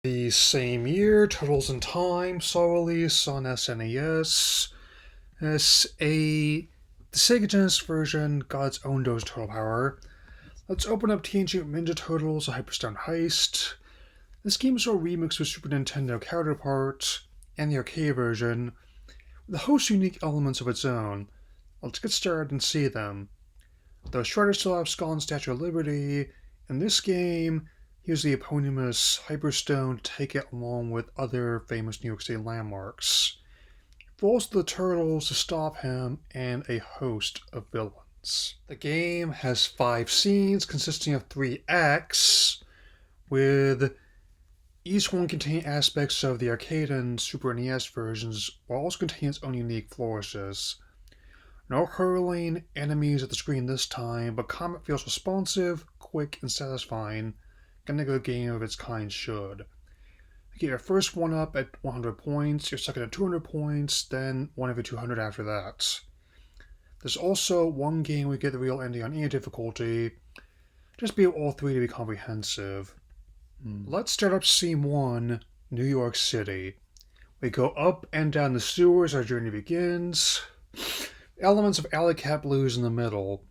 The same year, Turtles in Time saw release on SNES. As the Sega Genesis version got its own dose of turtle power. Let's open up Teenage Mutant Ninja Turtles: A Hyperstone Heist. This game is a remix of Super Nintendo counterpart and the arcade version, with a host of unique elements of its own. Let's get started and see them. Though Shredder still has Scott's Statue of Liberty, in this game, he used the eponymous Hyperstone to take it along with other famous New York City landmarks. It falls to the Turtles to stop him and a host of villains. The game has 5 scenes consisting of 3 acts, with each one containing aspects of the arcade and Super NES versions, while also containing its own unique flourishes. No hurling enemies at the screen this time, but combat feels responsive, quick, and satisfying, like a good game of its kind should. You get your first one up at 100 points, your second at 200 points, then one every 200 after that. There's also one game where you get the real ending on any difficulty. Just be all 3 to be comprehensive. Let's start up Scene 1, New York City. We go up and down the sewers, our journey begins. Elements of Alley Cat Blues in the middle.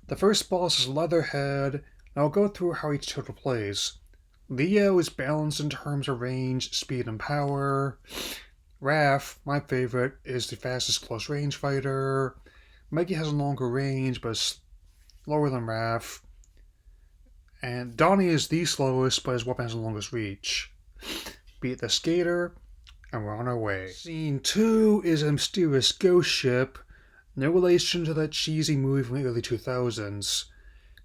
The first boss is Leatherhead, and I'll go through how each turtle plays. Leo is balanced in terms of range, speed, and power. Raph, my favorite, is the fastest close range fighter. Meggy has a longer range, but is slower than Raph. And Donnie is the slowest, but his weapon has the longest reach. Beat the skater, and we're on our way. Scene 2 is a mysterious ghost ship. No relation to that cheesy movie from the early 2000s.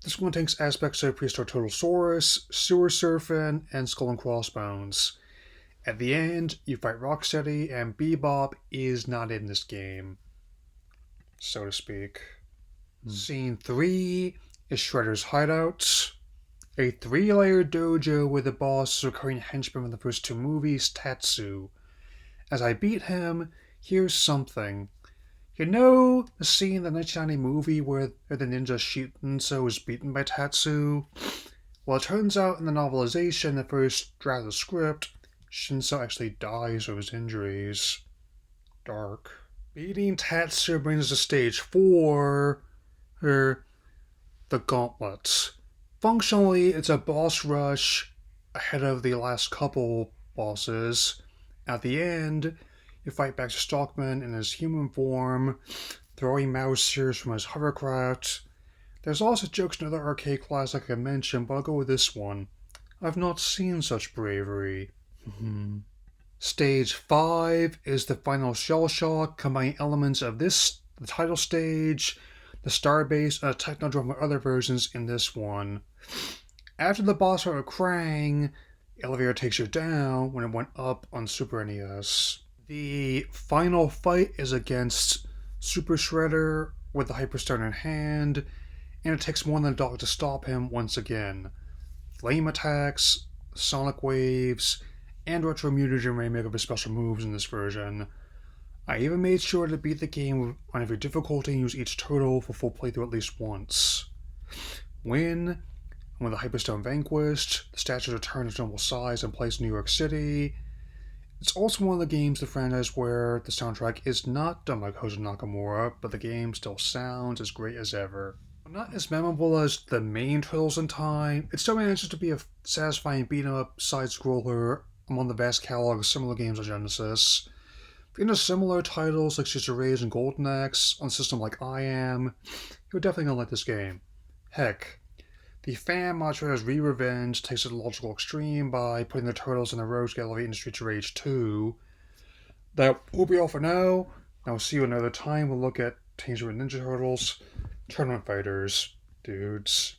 This one takes aspects of Prehistoric Turtlesaurus, Sewer Surfing, and Skull and Crossbones. At the end, you fight Rocksteady, and Bebop is not in this game, so to speak. Scene 3 is Shredder's hideout. A 3-layer dojo with the boss recurring henchman from the first 2 movies, Tatsu. As I beat him, here's something. You know the scene in the 1990 movie where the ninja Shinso is beaten by Tatsu? Well, it turns out in the novelization, the first draft of the script, Shinso actually dies of his injuries. Dark. Beating Tatsu brings us to stage 4, the Gauntlet. Functionally, it's a boss rush ahead of the last couple bosses. At the end, you fight Baxter Stockman in his human form, throwing mouse spears from his hovercraft. There's also jokes in other arcade classics I mentioned, but I'll go with this one. I've not seen such bravery. Stage 5 is the final Shell Shock, combining elements of the title stage, the Starbase, and a Technodrome and other versions in this one. After the boss fight with Krang, the elevator takes you down when it went up on Super NES. The final fight is against Super Shredder with the Hyperstone in hand, and it takes more than a dog to stop him once again. Flame attacks, sonic waves, and retro mutagen remake of his special moves in this version. I even made sure to beat the game on every difficulty and use each turtle for full playthrough at least once. Win, and with the Hyperstone vanquished, the statues return to normal size and place in New York City. It's also one of the games in the franchise where the soundtrack is not done by Koji Nakamura, but the game still sounds as great as ever. Not as memorable as the main Turtles in Time, it still manages to be a satisfying beat-em-up side-scroller among the vast catalog of similar games on Genesis. If you're into similar titles like Sister Ray's and Golden Axe on a system like I Am, you're definitely going to like this game. Heck, the fan mod Shredder's Re-Revenge takes it to the logical extreme by putting the Turtles in the Rogues Gallery in Streets of Rage 2. That will be all for now. I'll see you another time. We'll look at Teenage Mutant Ninja Turtles, Tournament Fighters, dudes.